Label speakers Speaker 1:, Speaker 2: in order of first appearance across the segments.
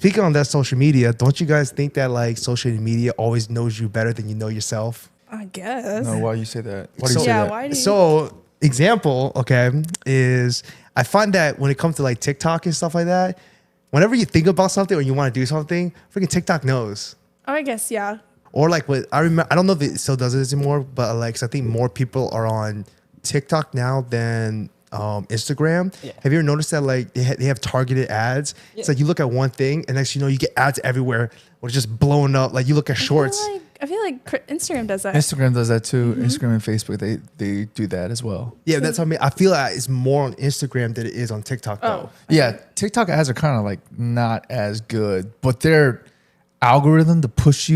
Speaker 1: speaking on that social media, don't you guys think that like social media always knows you better than you know yourself?
Speaker 2: I guess.
Speaker 3: No, why you say that? Why do
Speaker 1: So-
Speaker 3: you say
Speaker 2: Yeah,
Speaker 3: that?
Speaker 2: why do you?
Speaker 1: So example, okay, is I find that when it comes to like TikTok and stuff like that, whenever you think about something or you want to do something, freaking TikTok knows.
Speaker 2: Oh, I guess, yeah.
Speaker 1: Or like what I remember, I don't know if it still does this anymore, but like 'cause I think more people are on TikTok now than Instagram.
Speaker 4: Yeah.
Speaker 1: Have you ever noticed that like they have targeted ads? It's
Speaker 4: Yeah.
Speaker 1: like you look at one thing and next you know you get ads everywhere or it's just blowing up. Like you look at shorts.
Speaker 2: I feel like Instagram does that.
Speaker 3: Instagram does that too. Instagram and Facebook, they do that as well.
Speaker 1: Yeah, that's what I mean. I feel like it's more on Instagram than it is on TikTok though.
Speaker 2: Oh.
Speaker 3: Yeah, TikTok ads are kind of like not as good, but their algorithm to push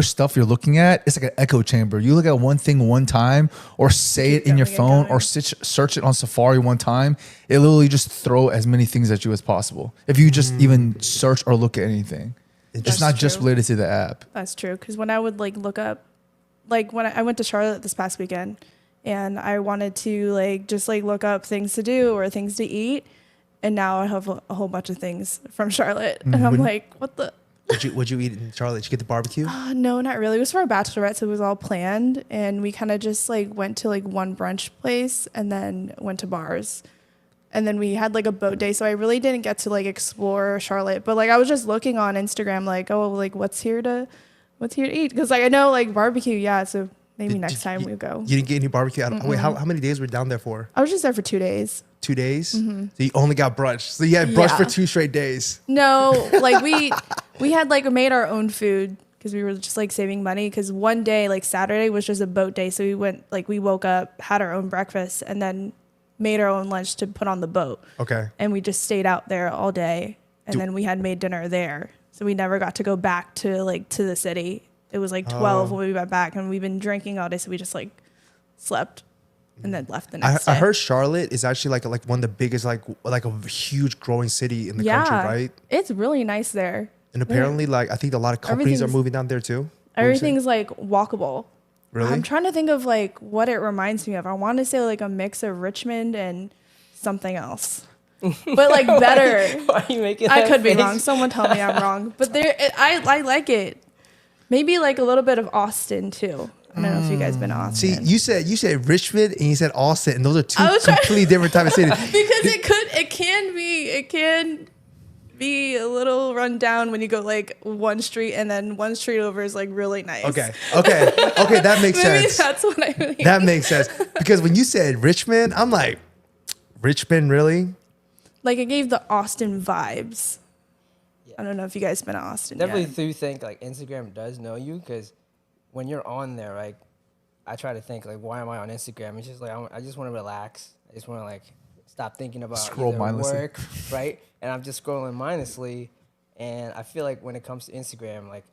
Speaker 3: stuff you're looking at, it's like an echo chamber. You look at one thing one time or say it in your
Speaker 2: going and
Speaker 3: phone
Speaker 2: going.
Speaker 3: or search it on Safari one time, it literally just throw as many things at you as possible. If you just even search or look at anything. It's
Speaker 1: That's
Speaker 3: not just
Speaker 2: true.
Speaker 3: related to the app.
Speaker 2: That's true. Because when I would like look up, like when I went to Charlotte this past weekend, and I wanted to like just like look up things to do or things to eat, and now I have a whole bunch of things from Charlotte, and I'm like, what the?
Speaker 1: What'd you eat in Charlotte? Did you get the barbecue?
Speaker 2: No, not really. It was for a bachelorette, so it was all planned, and we kind of just like went to like one brunch place and then went to bars. And then we had like a boat day, so I really didn't get to like explore Charlotte. But like I was just looking on Instagram, like, oh, like what's here to eat? Because like I know like barbecue, yeah. So maybe next time we go.
Speaker 1: You didn't get any barbecue? Wait, how many days were you down there for?
Speaker 2: I was just there for 2 days.
Speaker 1: 2 days? So you only got brunch. So you had brunch for
Speaker 2: Yeah.
Speaker 1: 2 straight days.
Speaker 2: No, like we had like made our own food because we were just like saving money. Because one day, like Saturday, was just a boat day, so we woke up, had our own breakfast, and then made our own lunch to put on the boat.
Speaker 1: Okay.
Speaker 2: And we just stayed out there all day, and then we had made dinner there. So we never got to go back to the city. It was like 12 when we went back, and we've been drinking all day, so we just like slept and then left the next day.
Speaker 1: I heard Charlotte is actually like one of the biggest like a huge growing city in the country, right?
Speaker 2: It's really nice there.
Speaker 1: And apparently like I think a lot of companies are
Speaker 2: Everything's-
Speaker 1: moving down there too. What were you saying?
Speaker 2: Everything's like walkable.
Speaker 1: Really?
Speaker 2: I'm trying to think of like what it reminds me of. I want to say like a mix of Richmond and something else, but like better.
Speaker 4: Why are you making
Speaker 2: I
Speaker 4: that
Speaker 2: could be
Speaker 4: face?
Speaker 2: wrong. Someone tell me I'm wrong. But I like it. Maybe like a little bit of Austin too. I don't know if you guys been to
Speaker 1: See,
Speaker 2: Austin.
Speaker 1: you said Richmond and you said Austin, and those are two
Speaker 2: I was trying-
Speaker 1: completely different type of cities.
Speaker 2: because it can be a little run down when you go like one street and then one street over is like really nice.
Speaker 1: Okay, that makes
Speaker 2: Maybe
Speaker 1: sense.
Speaker 2: that's what I mean.
Speaker 1: That makes sense because when you said Richmond, I'm like, Richmond, really?
Speaker 2: Like it gave the Austin vibes. I don't know if you guys been to Austin
Speaker 4: Definitely
Speaker 2: yet.
Speaker 4: do think like Instagram does know you because when you're on there, like I try to think like, why am I on Instagram? It's just like I just want to relax. I just want to like stop thinking about
Speaker 3: Scroll
Speaker 4: either
Speaker 3: mindlessly.
Speaker 4: work, right? And I'm just scrolling mindlessly. And I feel like when it comes to Instagram, like,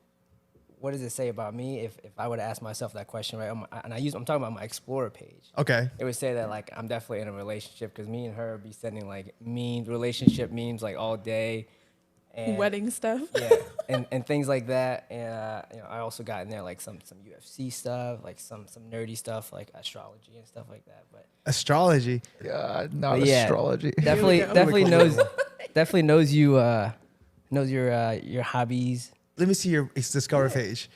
Speaker 4: what does it say about me if I were to ask myself that question, right? I'm talking about my Explorer page.
Speaker 1: Okay.
Speaker 4: It would say that like I'm definitely in a relationship because me and her be sending like relationship memes like all day. And
Speaker 2: Wedding stuff.
Speaker 4: yeah, and things like that. And I also got in there like some UFC stuff, like some nerdy stuff like astrology and stuff like that. But
Speaker 1: Astrology.
Speaker 3: God, not
Speaker 4: But yeah,
Speaker 3: astrology.
Speaker 4: definitely knows you knows your hobbies.
Speaker 1: Let me see your Discover page.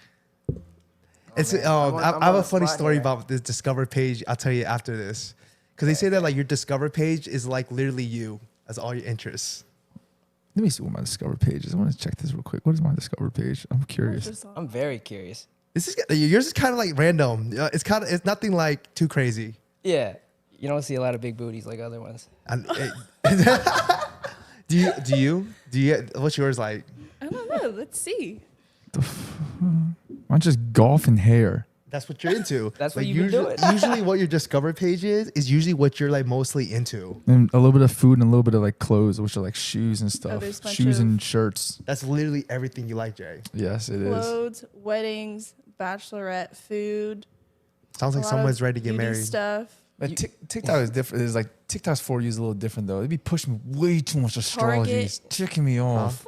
Speaker 1: It's
Speaker 4: man.
Speaker 1: I
Speaker 4: I'm
Speaker 1: have
Speaker 4: on
Speaker 1: a
Speaker 4: the
Speaker 1: funny
Speaker 4: spot
Speaker 1: story
Speaker 4: here.
Speaker 1: about this Discover page. I'll tell you after this, because they say that like your Discover page is like literally you as all your interests.
Speaker 3: Let me see what my Discover page is. I want to check this real quick. What is my Discover page? I'm curious.
Speaker 4: I'm very curious.
Speaker 1: This is yours is kind of like random. It's nothing like too crazy.
Speaker 4: Yeah, you don't see a lot of big booties like other ones.
Speaker 1: And do you what's yours like?
Speaker 2: I don't know. Let's see.
Speaker 3: Mine's just golf and hair.
Speaker 1: That's what you're into.
Speaker 4: That's what
Speaker 1: Like,
Speaker 4: you've been
Speaker 1: usually,
Speaker 4: doing.
Speaker 1: usually what your Discover page is usually what you're like mostly into.
Speaker 3: And a little bit of food and a little bit of like clothes, which are like shoes and stuff.
Speaker 2: there's a bunch
Speaker 3: Shoes
Speaker 2: of-
Speaker 3: and shirts.
Speaker 1: That's literally everything you like, Jay.
Speaker 3: Yes, it is.
Speaker 2: Clothes, weddings, bachelorette, food.
Speaker 1: Sounds
Speaker 2: a
Speaker 1: like
Speaker 2: lot
Speaker 1: someone's
Speaker 2: of
Speaker 1: ready to get
Speaker 2: beauty
Speaker 1: married.
Speaker 2: Stuff.
Speaker 3: But TikTok is different. It's like TikTok's for you is a little different though. They be pushing way too much astrology.
Speaker 2: Target.
Speaker 3: It's ticking me off.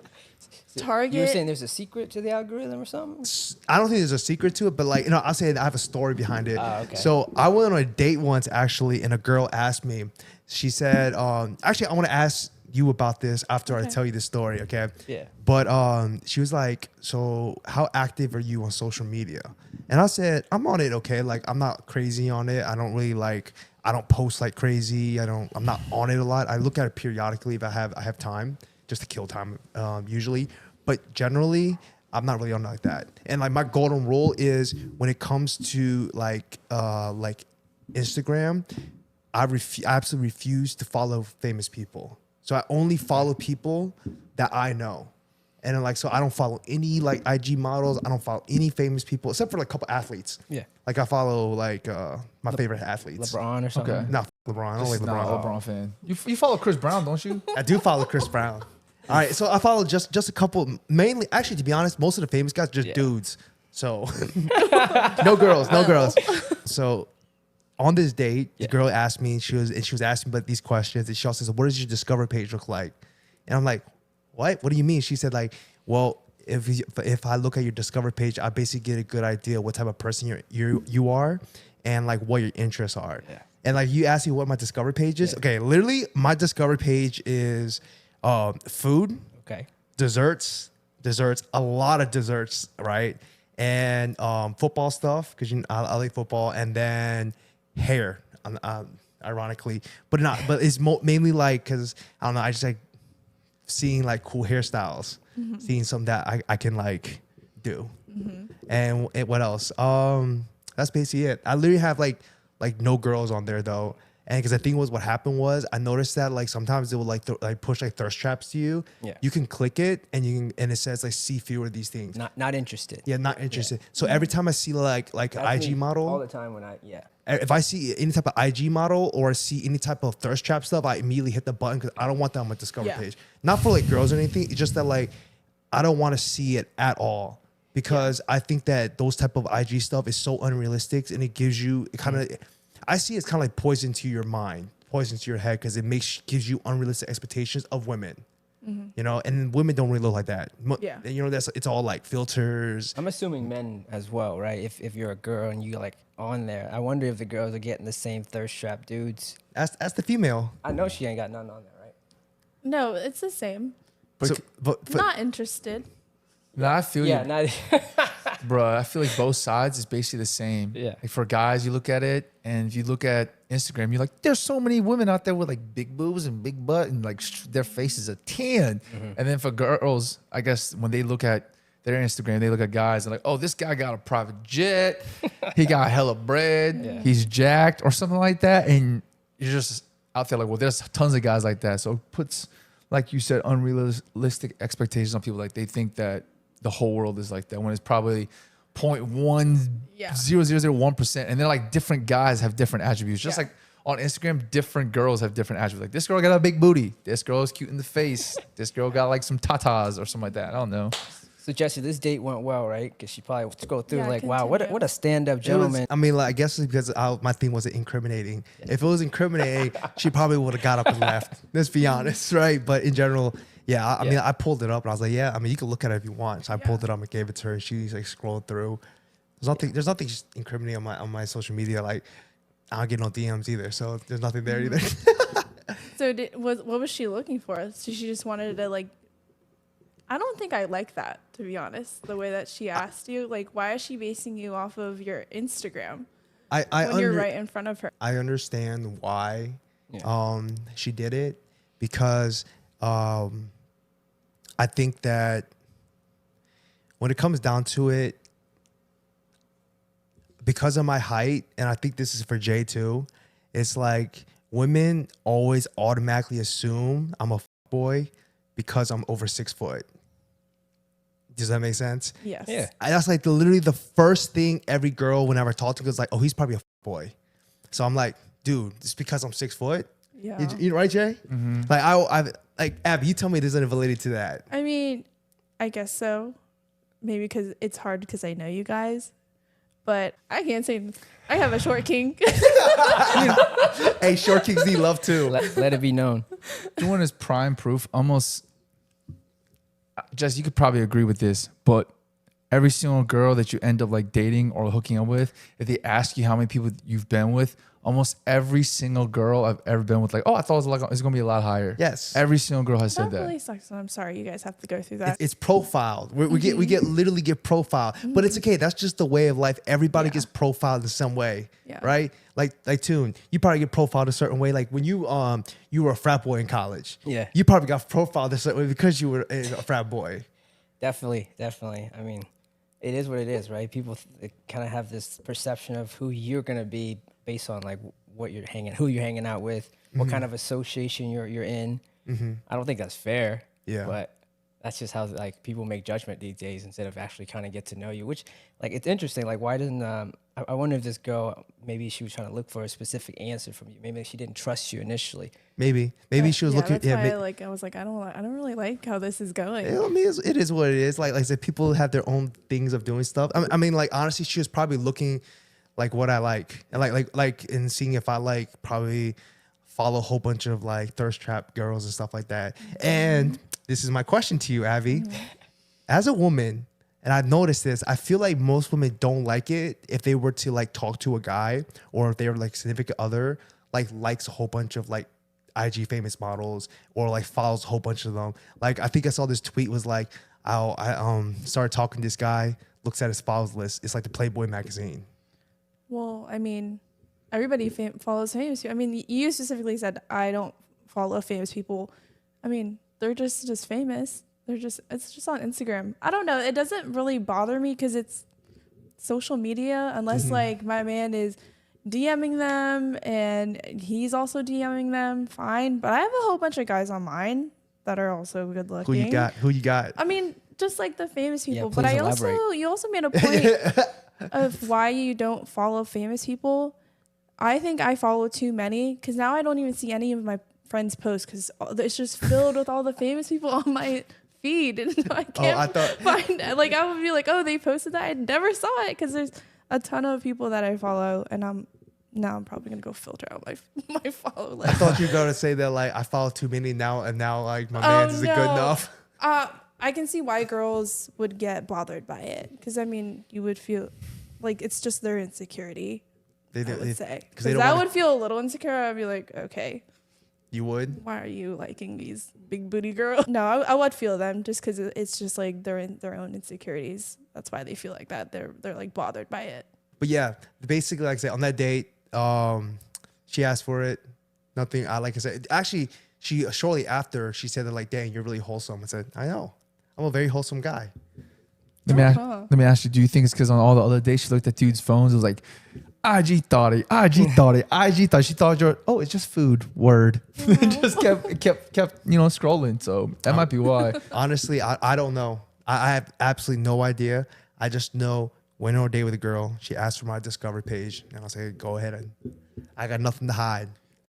Speaker 4: You were
Speaker 2: Target.
Speaker 4: saying there's a secret to the algorithm or something?
Speaker 1: I don't think there's a secret to it, but like, I'll say I have a story behind it.
Speaker 4: Ah, okay.
Speaker 1: So I went on a date once actually, and a girl asked me, she said, actually, I want to ask you about this after I
Speaker 2: Okay.
Speaker 1: tell you the story, okay?
Speaker 4: Yeah.
Speaker 1: But she was like, so how active are you on social media? And I said, I'm on it, okay? Like, I'm not crazy on it. I don't really like, I don't post like crazy. I'm not on it a lot. I look at it periodically if I have time, just to kill time, usually. But generally, I'm not really on like that. And like my golden rule is when it comes to like Instagram, I absolutely refuse to follow famous people. So I only follow people that I know. And then like, so I don't follow any like IG models. I don't follow any famous people except for like a couple athletes.
Speaker 4: Yeah.
Speaker 1: Like I follow like my favorite athletes.
Speaker 4: LeBron or something.
Speaker 3: Okay.
Speaker 1: Not LeBron. I don't like
Speaker 3: Just not
Speaker 1: LeBron.
Speaker 3: a LeBron fan. You follow Chris Brown, don't you?
Speaker 1: I do follow Chris Brown. All right, so I follow just a couple, mainly, actually, to be honest, most of the famous guys are just dudes. So no girls. So on this date, the girl asked me, she was asking about these questions, and she also said, "What does your Discover page look like?" And I'm like, "What? What do you mean?" She said, "Like, well, if I look at your Discover page, I basically get a good idea what type of person you are, and like what your interests are."
Speaker 4: Yeah.
Speaker 1: And like you asked me what my Discover page is. Okay, literally, my Discover page is food,
Speaker 4: Okay.
Speaker 1: desserts, a lot of desserts, right? And football stuff because I like football, and then hair, ironically, but it's mainly like because I don't know, I just like seeing like cool hairstyles, seeing something that I can like do, and what else? That's basically it. I literally have like no girls on there though. And because I think what happened was I noticed that like sometimes it will like push like thirst traps to you.
Speaker 4: Yeah.
Speaker 1: You can click it and it says like see fewer of these things.
Speaker 4: Not interested.
Speaker 1: Yeah, not interested. So every time I see like
Speaker 4: That's
Speaker 1: IG
Speaker 4: me
Speaker 1: model,
Speaker 4: all the time when
Speaker 1: if I see any type of IG model or see any type of thirst trap stuff, I immediately hit the button because I don't want that on my Discover page. Not for like girls or anything. It's just that like I don't want to see it at all because I think that those type of IG stuff is so unrealistic and it gives you I see it's kind of like poison to your mind, poison to your head because it gives you unrealistic expectations of women. You know, and women don't really look like that.
Speaker 2: Yeah.
Speaker 1: You know, it's all like filters.
Speaker 4: I'm assuming men as well, right? If you're a girl and you like on there, I wonder if the girls are getting the same thirst trap dudes.
Speaker 1: Ask the female.
Speaker 4: I know she ain't got none on there, right?
Speaker 2: No, it's the same.
Speaker 1: But
Speaker 2: Not interested.
Speaker 3: No, I feel
Speaker 4: Yeah,
Speaker 3: you,
Speaker 4: not
Speaker 3: bro. I feel like both sides is basically the same.
Speaker 4: Yeah.
Speaker 3: Like for guys, you look at it, and if you look at Instagram, you're like, there's so many women out there with like big boobs and big butt, and like their face is a 10. And then for girls, I guess when they look at their Instagram, they look at guys and like, oh, this guy got a private jet, he got hella bread, he's jacked, or something like that, and you're just out there like, well, there's tons of guys like that. So it puts, like you said, unrealistic expectations on people. Like they think that the whole world is like that when it's probably 0.10001%. And then like different guys have different attributes. Just like on Instagram, different girls have different attributes. Like this girl got a big booty. This girl is cute in the face. This girl got like some tatas or something like that. I don't know.
Speaker 4: So Jesse, this date went well, right? Because she probably go through
Speaker 2: Yeah,
Speaker 4: like, wow, what
Speaker 2: continue.
Speaker 4: a stand-up gentleman.
Speaker 1: I mean, like, I guess it's because my thing wasn't incriminating. If it was incriminating, she probably would have got up and left. Let's be honest, right? But in general, I mean, I pulled it up and I was like, yeah, I mean, you can look at it if you want. So I pulled it up and gave it to her. And she's like scrolled through. There's nothing incriminating on my social media. Like, I don't get no DMs either, so there's nothing there either.
Speaker 2: So what was she looking for? So she just wanted to like. I don't think I like that, to be honest. The way that she asked you, like, why is she basing you off of your Instagram when you're right in front of her?
Speaker 1: I understand why she did it because I think that when it comes down to it, because of my height, and I think this is for Jay too, it's like women always automatically assume I'm a boy because I'm over 6 foot. Does that make sense?
Speaker 2: Yes.
Speaker 4: Yeah.
Speaker 1: That's like literally the first thing every girl, whenever I talk to, is like, oh, he's probably a boy. So I'm like, dude, just because I'm 6 foot.
Speaker 2: Yeah.
Speaker 1: You right, Jay? Like I like Abby, you tell me there's any validity to that.
Speaker 2: I mean, I guess so. Maybe because it's hard because I know you guys. But I can't say I have a short king.
Speaker 1: Hey, short kings need love too.
Speaker 4: Let it be known.
Speaker 3: Doing is prime proof. Almost, Jess, you could probably agree with this, but every single girl that you end up like dating or hooking up with, if they ask you how many people you've been with, almost every single girl I've ever been with, like, oh, I thought it's gonna be a lot higher.
Speaker 1: Yes.
Speaker 3: Every single girl has said
Speaker 2: That
Speaker 3: that.
Speaker 2: really sucks. I'm sorry you guys have to go through that.
Speaker 1: It's profiled. We get literally get profiled, but it's okay. That's just the way of life. Everybody
Speaker 2: Yeah.
Speaker 1: gets profiled in some way,
Speaker 2: Yeah.
Speaker 1: right? Like Tune, you probably get profiled a certain way. Like when you were a frat boy in college,
Speaker 4: Yeah.
Speaker 1: you probably got profiled a certain way because you were a frat boy.
Speaker 4: Definitely. I mean, it is what it is, right? People kind of have this perception of who you're gonna be based on like who you're hanging out with, what kind of association you're in. I don't think that's fair.
Speaker 1: Yeah.
Speaker 4: But that's just how like people make judgment these days instead of actually kind of get to know you. Which like it's interesting. Like why doesn't I wonder if this girl, maybe she was trying to look for a specific answer from you. Maybe she didn't trust you initially.
Speaker 1: Maybe she was
Speaker 2: yeah,
Speaker 1: looking.
Speaker 2: That's why I was like, I don't really like how this is going.
Speaker 1: I mean, it is what it is. Like I said, people have their own things of doing stuff. I mean, like honestly, she was probably looking like what I like, and like and seeing if I like probably follow a whole bunch of like thirst trap girls and stuff like that. And this is my question to you, Avi, as a woman. And I've noticed this. I feel like most women don't like it if they were to like talk to a guy or if they were like significant other, like likes a whole bunch of like IG famous models or like follows a whole bunch of them. Like I think I saw this tweet was like, I started talking to this guy, looks at his follows list. It's like the Playboy magazine.
Speaker 2: Well, I mean, everybody follows famous people. I mean, you specifically said I don't follow famous people. I mean, they're just famous. It's just on Instagram. I don't know. It doesn't really bother me because it's social media, unless like my man is DMing them and he's also DMing them. Fine, but I have a whole bunch of guys on mine that are also good looking.
Speaker 1: Who you got?
Speaker 2: I mean, just like the famous
Speaker 4: Yeah,
Speaker 2: people. But
Speaker 4: please
Speaker 2: you also made a point of why you don't follow famous people. I think I follow too many because now I don't even see any of my friends' posts because it's just filled with all the famous people on my feed, and I can't find. Like I would be like, oh, they posted that. I never saw it because there's a ton of people that I follow, and I'm probably gonna go filter out my follow list.
Speaker 1: I thought you were gonna say that like I follow too many now, and now like my man's isn't good enough.
Speaker 2: I can see why girls would get bothered by it because I mean, you would feel like it's just their insecurity. I would say because I would feel a little insecure. I'd be like, okay.
Speaker 1: You would?
Speaker 2: Why are you liking these big booty girls? No, I would feel them just because it's just like they're in their own insecurities. That's why they feel like that. They're like bothered by it.
Speaker 1: But yeah, basically, like I said, on that date, she asked for it. Nothing. Like I said, actually, she shortly after she said that like, "Dang, you're really wholesome." I said, "I know, I'm a very wholesome guy."
Speaker 3: Let me ask you, do you think it's because on all the other days she looked at dudes' phones, it was like, IG thought it. She thought it's just food. Word. Just kept scrolling. So that might be why.
Speaker 1: Honestly, I don't know. I have absolutely no idea. I just know went on a date with a girl. She asked for my Discover page, and I said, "Go ahead." And I got nothing to hide.